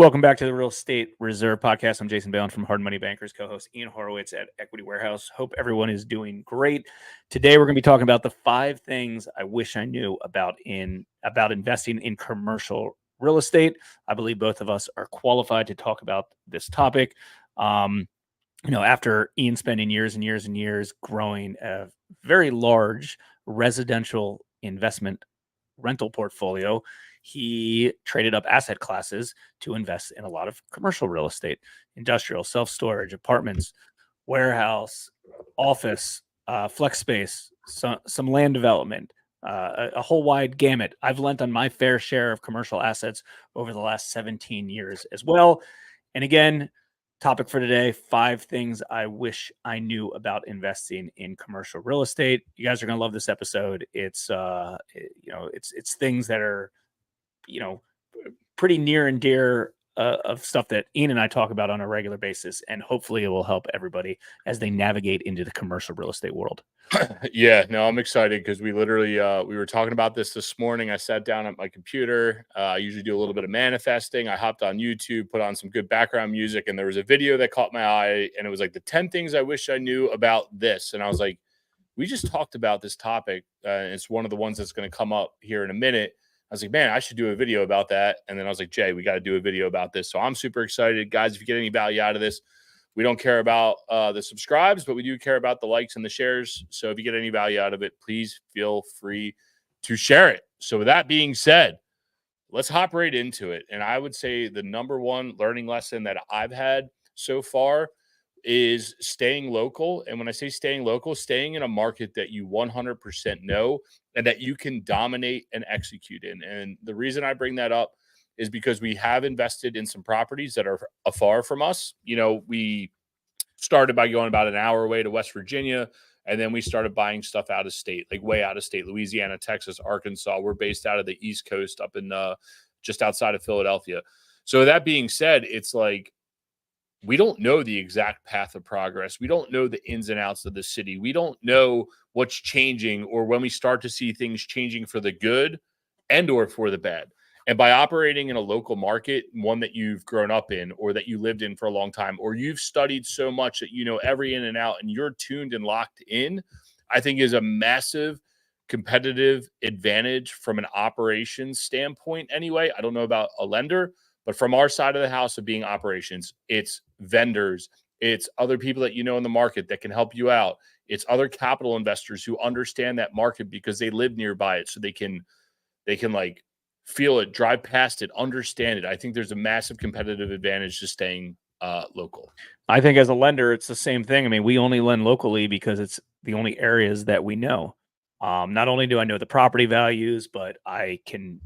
Welcome back to the Real Estate Reserve Podcast. I'm Jason Balen from Hard Money Bankers, co-host Ian Horowitz at Equity Warehouse. Hope everyone is doing great. Today, we're going to be talking about the 5 things I wish I knew about investing in commercial real estate. I believe both of us are qualified to talk about this topic. After Ian spending years and years and years growing a very large residential investment rental portfolio, he traded up asset classes to invest in a lot of commercial real estate, industrial, self-storage, apartments, warehouse, office, flex space, some land development, a whole wide gamut. I've lent on my fair share of commercial assets over the last 17 years as well. And again, topic for today, 5 things I wish I knew about investing in commercial real estate. You guys are going to love this episode. It's things that are, pretty near and dear of stuff that Ian and I talk about on a regular basis. And hopefully it will help everybody as they navigate into the commercial real estate world. Yeah, no, I'm excited because we literally we were talking about this morning. I sat down at my computer. I usually do a little bit of manifesting. I hopped on YouTube, put on some good background music, and there was a video that caught my eye, and it was like the 10 things I wish I knew about this. And I was like, we just talked about this topic. It's one of the ones that's going to come up here in a minute. I was like, man, I should do a video about that. And then I was like, Jay, we got to do a video about this. So I'm super excited. Guys, if you get any value out of this, we don't care about the subscribes, but we do care about the likes and the shares. So if you get any value out of it, please feel free to share it. So with that being said, let's hop right into it. And I would say the number one learning lesson that I've had so far is staying local. And when I say staying local, staying in a market that you 100% know and that you can dominate and execute in. And the reason I bring that up is because we have invested in some properties that are afar from us. We started by going about an hour away to West Virginia, and then we started buying stuff out of state, like way out of state, Louisiana, Texas, Arkansas. We're based out of the East Coast up in just outside of Philadelphia. So that being said, it's like, we don't know the exact path of progress. We don't know the ins and outs of the city. We don't know what's changing or when we start to see things changing for the good and or for the bad. And by operating in a local market, one that you've grown up in or that you lived in for a long time, or you've studied so much that you know every in and out and you're tuned and locked in, I think is a massive competitive advantage from an operations standpoint anyway. I don't know about a lender, but from our side of the house of being operations, it's vendors, it's other people that you know in the market that can help you out. It's other capital investors who understand that market because they live nearby it, so they can like feel it, drive past it, understand it. I think there's a massive competitive advantage to staying local. I think as a lender, it's the same thing. I mean, we only lend locally because it's the only areas that we know. Not only do I know the property values, but I can,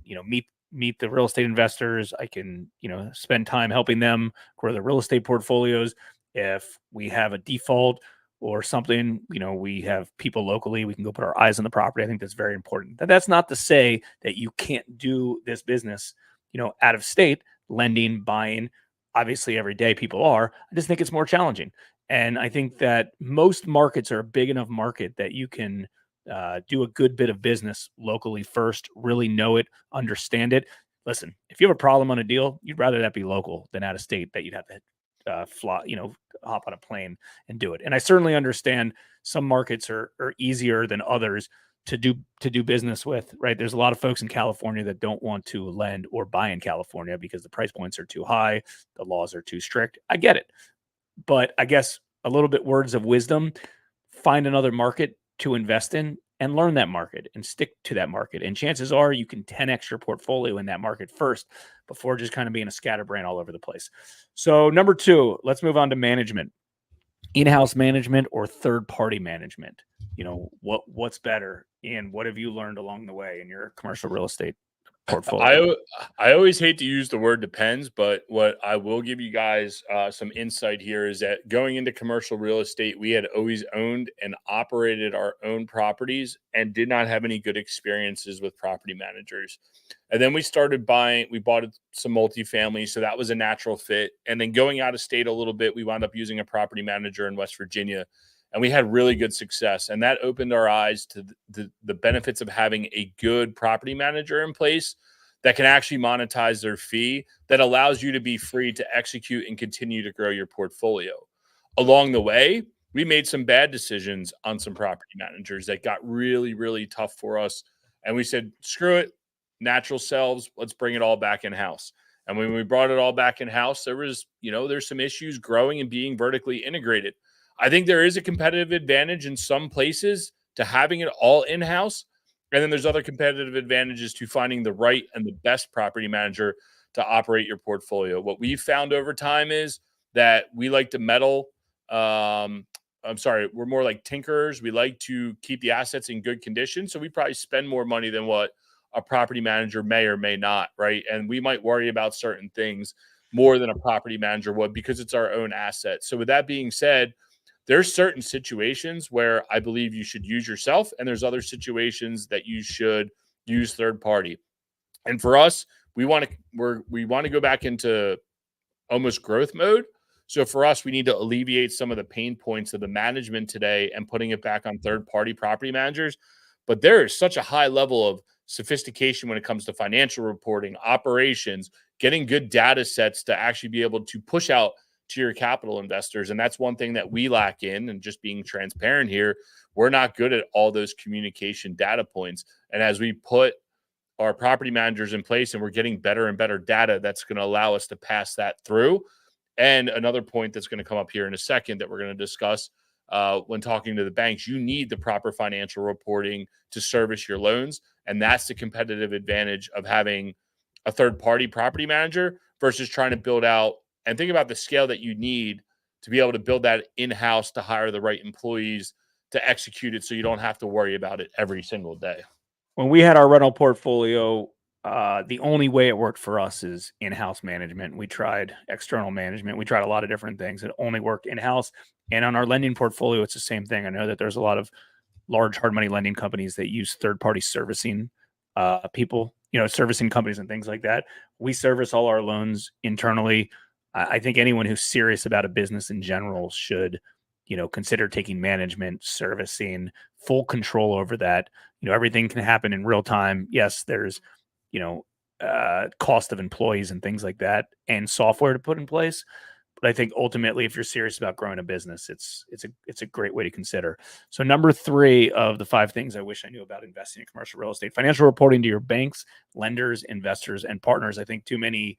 meet the real estate investors. I can, spend time helping them grow their real estate portfolios. If we have a default or something, we have people locally, we can go put our eyes on the property. I think that's very important. That's not to say that you can't do this business, out of state, lending, buying. Obviously, every day people are. I just think it's more challenging. And I think that most markets are a big enough market that you can do a good bit of business locally first, really know it, understand it. Listen, if you have a problem on a deal, you'd rather that be local than out of state, that you'd have to fly, hop on a plane and do it. And I certainly understand some markets are easier than others to do business with, right? There's a lot of folks in California that don't want to lend or buy in California because the price points are too high, the laws are too strict. I get it. But I guess a little bit words of wisdom, find another market to invest in and learn that market and stick to that market. And chances are you can 10x your portfolio in that market first before just kind of being a scatterbrain all over the place. So number 2, let's move on to management. In-house management or third-party management. What's better, and what have you learned along the way in your commercial real estate portfolio? I always hate to use the word depends, but what I will give you guys some insight here is that going into commercial real estate, we had always owned and operated our own properties and did not have any good experiences with property managers. And then we bought some multifamily, so that was a natural fit. And then going out of state a little bit, we wound up using a property manager in West Virginia. And we had really good success. And that opened our eyes to the benefits of having a good property manager in place that can actually monetize their fee that allows you to be free to execute and continue to grow your portfolio. Along the way, we made some bad decisions on some property managers that got really, really tough for us. And we said, screw it, natural selves, let's bring it all back in house. And when we brought it all back in house, there was, there's some issues growing and being vertically integrated. I think there is a competitive advantage in some places to having it all in house. And then there's other competitive advantages to finding the right and the best property manager to operate your portfolio. What we've found over time is that we like to meddle. We're more like tinkerers. We like to keep the assets in good condition. So we probably spend more money than what a property manager may or may not, right? And we might worry about certain things more than a property manager would because it's our own asset. So with that being said, there's certain situations where I believe you should use yourself, and there's other situations that you should use third party. And for us, we want to go back into almost growth mode. So for us, we need to alleviate some of the pain points of the management today and putting it back on third party property managers. But there is such a high level of sophistication when it comes to financial reporting, operations, getting good data sets to actually be able to push out to your capital investors. And that's one thing that we lack in, and just being transparent here, we're not good at all those communication data points. And as we put our property managers in place and we're getting better and better data, that's going to allow us to pass that through. And another point that's going to come up here in a second that we're going to discuss when talking to the banks, you need the proper financial reporting to service your loans. And that's the competitive advantage of having a third-party property manager versus trying to build out. And think about the scale that you need to be able to build that in-house to hire the right employees to execute it so you don't have to worry about it every single day. When we had our rental portfolio, the only way it worked for us is in-house management. We tried external management. We tried a lot of different things. It only worked in-house. And on our lending portfolio, it's the same thing. I know that there's a lot of large hard money lending companies that use third-party servicing people, servicing companies and things like that. We service all our loans internally. I think anyone who's serious about a business in general should, consider taking management, servicing, full control over that. Everything can happen in real time. Yes, there's, cost of employees and things like that and software to put in place. But I think ultimately, if you're serious about growing a business, it's a great way to consider. So number 3 of the 5 things I wish I knew about investing in commercial real estate: financial reporting to your banks, lenders, investors, and partners. I think too many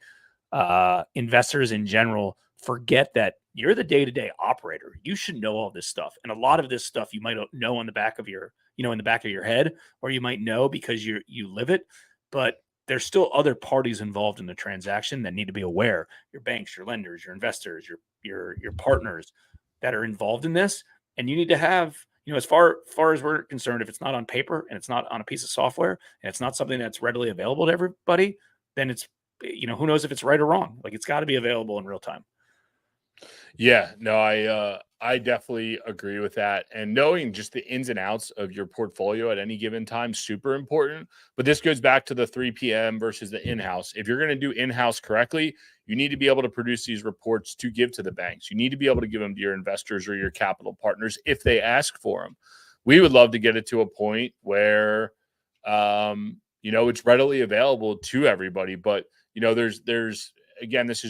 investors in general forget that you're the day-to-day operator. You should know all this stuff. And a lot of this stuff you might know in the back of your, in the back of your head, or you might know because you live it, but there's still other parties involved in the transaction that need to be aware. Your banks, your lenders, your investors, your partners that are involved in this. And you need to have, as far as we're concerned, if it's not on paper and it's not on a piece of software and it's not something that's readily available to everybody, then it's, who knows if it's right or wrong. Like, it's got to be available in real time. Yeah, no, I definitely agree with that. And knowing just the ins and outs of your portfolio at any given time, super important. But this goes back to the 3 p.m. versus the in-house. If you're going to do in-house correctly, you need to be able to produce these reports to give to the banks. You need to be able to give them to your investors or your capital partners if they ask for them. We would love to get it to a point where, it's readily available to everybody. But there's again, this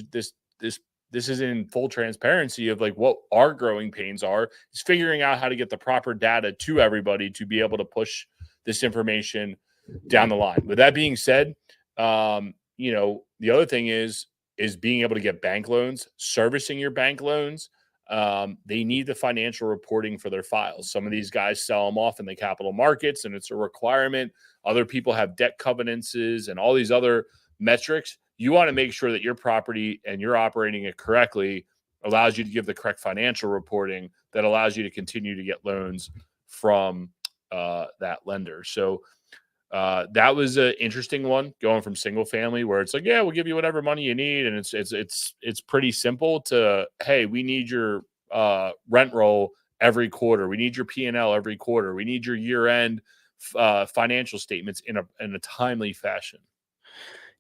is in full transparency of like what our growing pains are, is figuring out how to get the proper data to everybody to be able to push this information down the line. With that being said, the other thing is being able to get bank loans, servicing your bank loans. They need the financial reporting for their files. Some of these guys sell them off in the capital markets and it's a requirement. Other people have debt covenants and all these other metrics. You want to make sure that your property and you're operating it correctly allows you to give the correct financial reporting that allows you to continue to get loans from that lender. So that was an interesting one, going from single family where it's like, yeah, we'll give you whatever money you need. And it's pretty simple to, hey, we need your rent roll every quarter. We need your P&L every quarter. We need your year-end financial statements in a timely fashion.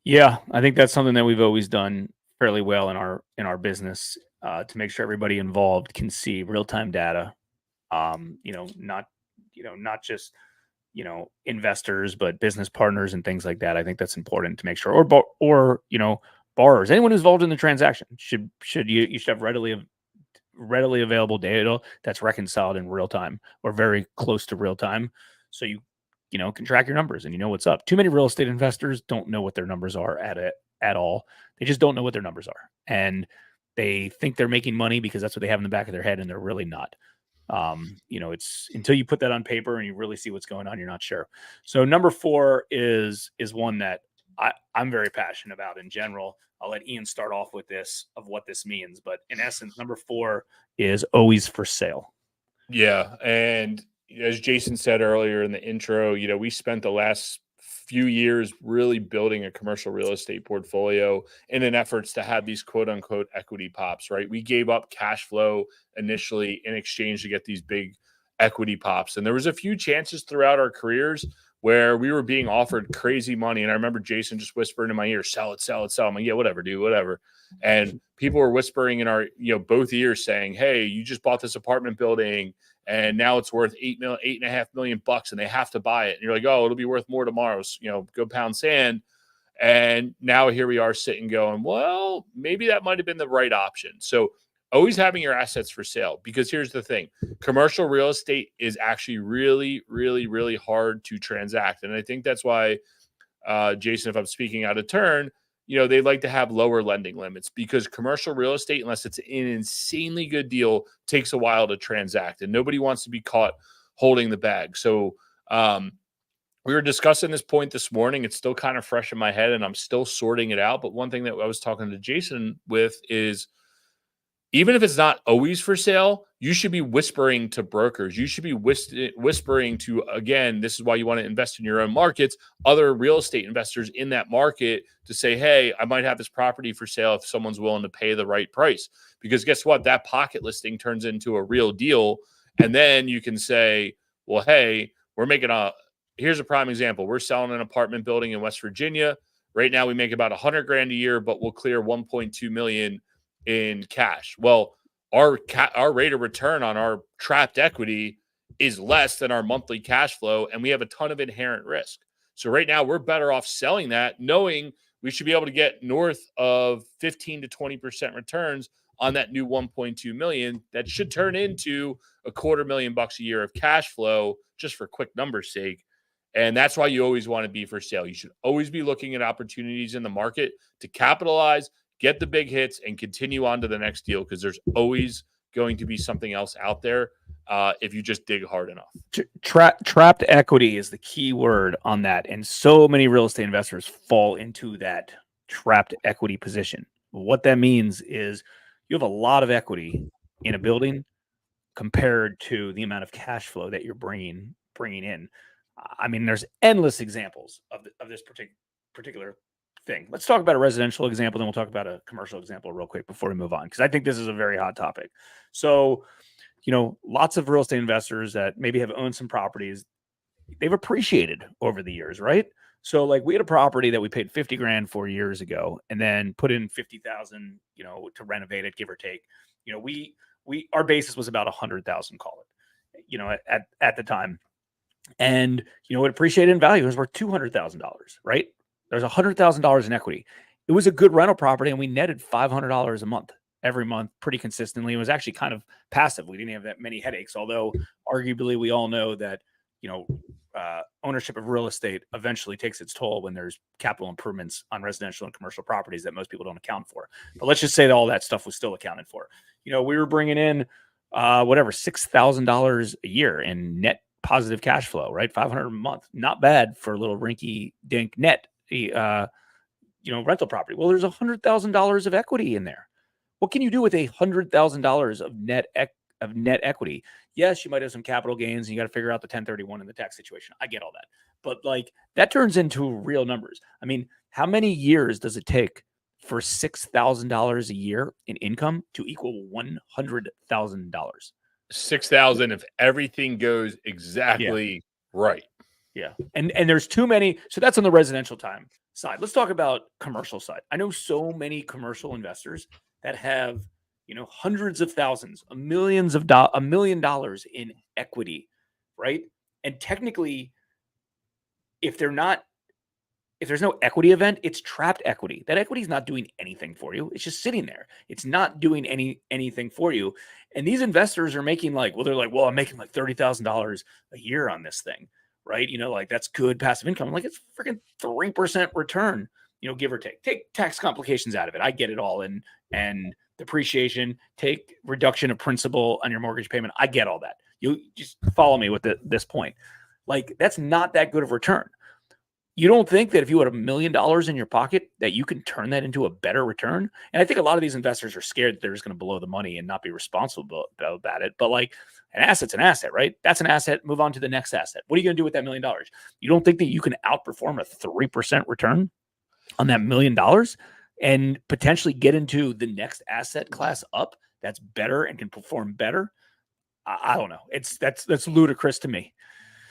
Yeah, I think that's something that we've always done fairly well in our business, to make sure everybody involved can see real-time data. Not just investors, but business partners and things like that. I think that's important to make sure, or borrowers, anyone who's involved in the transaction should you should have readily available data that's reconciled in real time or very close to real time. So you can track your numbers and you know what's up. Too many real estate investors don't know what their numbers are at all. They just don't know what their numbers are. And they think they're making money because that's what they have in the back of their head, and they're really not. It's until you put that on paper and you really see what's going on, you're not sure. So number 4 is one that I'm very passionate about in general. I'll let Ian start off with this of what this means, but in essence, number 4 is always for sale. Yeah, and as Jason said earlier in the intro, we spent the last few years really building a commercial real estate portfolio in an efforts to have these quote unquote equity pops, right? We gave up cash flow initially in exchange to get these big equity pops. And there was a few chances throughout our careers where we were being offered crazy money. And I remember Jason just whispering in my ear, sell it, sell it, sell it. I'm like, yeah, whatever, dude, whatever. And people were whispering in our, both ears saying, hey, you just bought this apartment building and now it's worth $8.5 million bucks and they have to buy it. And you're like, oh, it'll be worth more tomorrow. So, go pound sand. And now here we are sitting going, well, maybe that might've been the right option. So always having your assets for sale, because here's the thing, commercial real estate is actually really, really, really hard to transact. And I think that's why, Jason, if I'm speaking out of turn, they like to have lower lending limits, because commercial real estate, unless it's an insanely good deal, takes a while to transact, and nobody wants to be caught holding the bag. So we were discussing this point this morning. It's still kind of fresh in my head and I'm still sorting it out. But one thing that I was talking to Jason with is, even if it's not always for sale, you should be whispering to brokers. You should be whispering to, again, this is why you want to invest in your own markets, other real estate investors in that market, to say, hey, I might have this property for sale if someone's willing to pay the right price. Because guess what? That pocket listing turns into a real deal. And then you can say, well, hey, here's a prime example. We're selling an apartment building in West Virginia. Right now we make about $100,000 a year, but we'll clear $1.2 million in cash. Well, our rate of return on our trapped equity is less than our monthly cash flow, and we have a ton of inherent risk. So right now we're better off selling that, knowing we should be able to get north of 15 to 20% returns on that new 1.2 million. That should turn into $250,000 a year of cash flow, just for quick numbers' sake. And that's why you always want to be for sale. You should always be looking at opportunities in the market to capitalize, get the big hits, and continue on to the next deal, because there's always going to be something else out there if you just dig hard enough. Trapped equity is the key word on that. And so many real estate investors fall into that trapped equity position. What that means is you have a lot of equity in a building compared to the amount of cash flow that you're bringing in. I mean, there's endless examples of this particular thing. Let's talk about a residential example, then we'll talk about a commercial example real quick before we move on, because I think this is a very hot topic. So, lots of real estate investors that maybe have owned some properties, they've appreciated over the years, right? So like we had a property that we paid $50,000 for years ago and then put in $50,000, to renovate it, give or take. Our basis was about $100,000, call it, at the time. And, it appreciated in value. It was worth $200,000, right? There's $100,000 in equity. It was a good rental property, and we netted $500 a month, every month, pretty consistently. It was actually kind of passive. We didn't have that many headaches, although arguably we all know that, ownership of real estate eventually takes its toll when there's capital improvements on residential and commercial properties that most people don't account for. But let's just say that all that stuff was still accounted for. We were bringing in $6,000 a year in net positive cash flow, right? $500 a month, not bad for a little rinky dink net, rental property. Well, there's $100,000 of equity in there. What can you do with $100,000 of net equity? Yes, you might have some capital gains and you got to figure out the 1031 and the tax situation. I get all that. But that turns into real numbers. I mean, how many years does it take for $6,000 a year in income to equal $100,000? 6,000 if everything goes exactly right. Yeah. And there's too many. So that's on the residential side. Let's talk about commercial side. I know so many commercial investors that have, hundreds of thousands, $1 million in equity, right? And technically if there's no equity event, it's trapped equity. That equity is not doing anything for you. It's just sitting there. It's not doing anything for you. And these investors are making they're like, well, I'm making like $30,000 a year on this thing, right? Like that's good passive income. I'm like, it's freaking 3% return, give or take. Take tax complications out of it. I get it all. And depreciation, take reduction of principal on your mortgage payment. I get all that. You just follow me with this point. Like that's not that good of return. You don't think that if you had $1 million in your pocket that you can turn that into a better return? And I think a lot of these investors are scared that they're just going to blow the money and not be responsible about it. But like an asset's an asset, right? That's an asset. Move on to the next asset. What are you going to do with that $1 million? You don't think that you can outperform a 3% return on that $1 million and potentially get into the next asset class up that's better and can perform better? I don't know. That's ludicrous to me.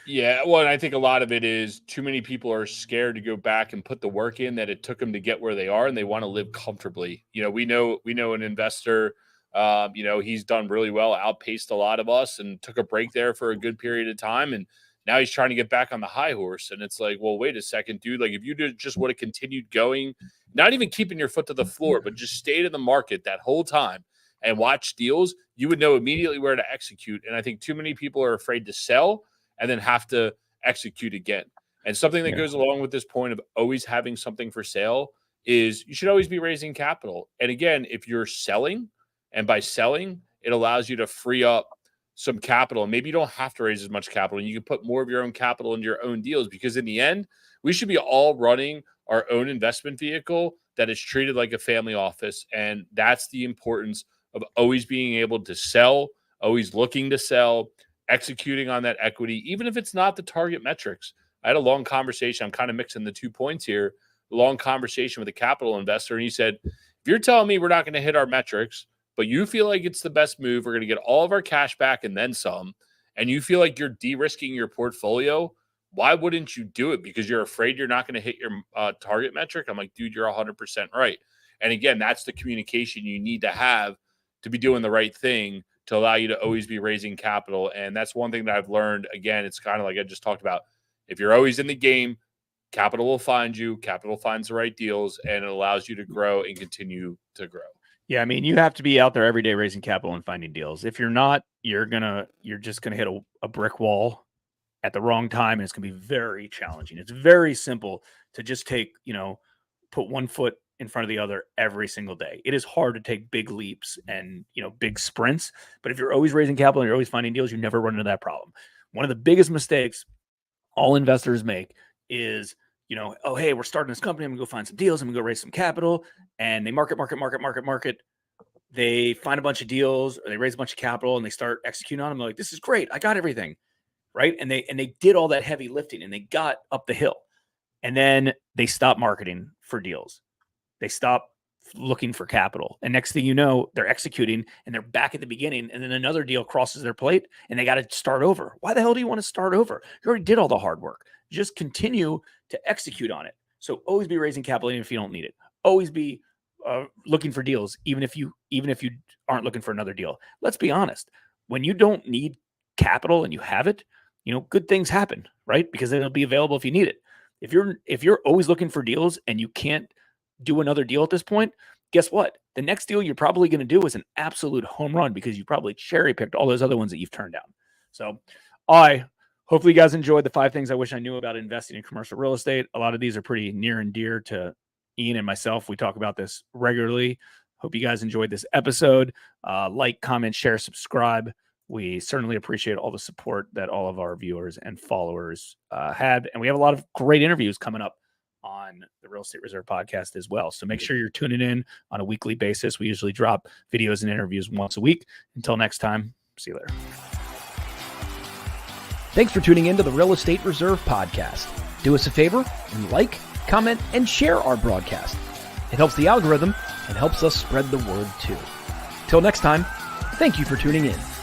Yeah, well, and I think a lot of it is too many people are scared to go back and put the work in that it took them to get where they are, and they want to live comfortably. We know an investor. He's done really well, outpaced a lot of us, and took a break there for a good period of time, and now he's trying to get back on the high horse. And it's like, well, wait a second, dude. Like if you just would have continued going, not even keeping your foot to the floor, but just stayed in the market that whole time and watched deals, you would know immediately where to execute. And I think too many people are afraid to sell and then have to execute again. And something that goes along with this point of always having something for sale is you should always be raising capital. And again, if you're selling, and by selling, it allows you to free up some capital. And maybe you don't have to raise as much capital, and you can put more of your own capital into your own deals, because in the end, we should be all running our own investment vehicle that is treated like a family office. And that's the importance of always being able to sell, always looking to sell, executing on that equity, even if it's not the target metrics. I had a long conversation. I'm kind of mixing the 2 points here. A long conversation with a capital investor. And he said, if you're telling me we're not going to hit our metrics, but you feel like it's the best move, we're going to get all of our cash back and then some, and you feel like you're de-risking your portfolio, why wouldn't you do it? Because you're afraid you're not going to hit your target metric? I'm like, dude, you're 100% right. And again, that's the communication you need to have to be doing the right thing to allow you to always be raising capital. And that's one thing that I've learned. Again, it's kind of like I just talked about. If you're always in the game, capital will find you, capital finds the right deals, and it allows you to grow and continue to grow. Yeah, I mean, you have to be out there every day raising capital and finding deals. If you're not, you're just gonna hit a brick wall at the wrong time, and it's gonna be very challenging. It's very simple to just put one foot in front of the other every single day. It is hard to take big leaps and big sprints, but if you're always raising capital and you're always finding deals, you never run into that problem. One of the biggest mistakes all investors make is, oh, hey, we're starting this company. I'm gonna go find some deals. I'm gonna go raise some capital. And they market. They find a bunch of deals, or they raise a bunch of capital, and they start executing on them. They're like, this is great. I got everything, right? And they did all that heavy lifting, and they got up the hill. And then they stop marketing for deals. They stop looking for capital. And next thing you know, they're executing, and they're back at the beginning, and then another deal crosses their plate, and they got to start over. Why the hell do you want to start over? You already did all the hard work. Just continue to execute on it. So always be raising capital even if you don't need it. Always be looking for deals, even if you aren't looking for another deal. Let's be honest. When you don't need capital and you have it, good things happen, right? Because it'll be available if you need it. If you're always looking for deals and you can't do another deal at this point, guess what? The next deal you're probably going to do is an absolute home run, because you probably cherry picked all those other ones that you've turned down. So hopefully you guys enjoyed the 5 things I wish I knew about investing in commercial real estate. A lot of these are pretty near and dear to Ian and myself. We talk about this regularly. Hope you guys enjoyed this episode. Like, comment, share, subscribe. We certainly appreciate all the support that all of our viewers and followers had. And we have a lot of great interviews coming up on the Real Estate Reserve podcast as well. So make sure you're tuning in on a weekly basis. We usually drop videos and interviews once a week. Until next time, see you later. Thanks for tuning in to the Real Estate Reserve podcast. Do us a favor and like, comment, and share our broadcast. It helps the algorithm and helps us spread the word too. Till next time, thank you for tuning in.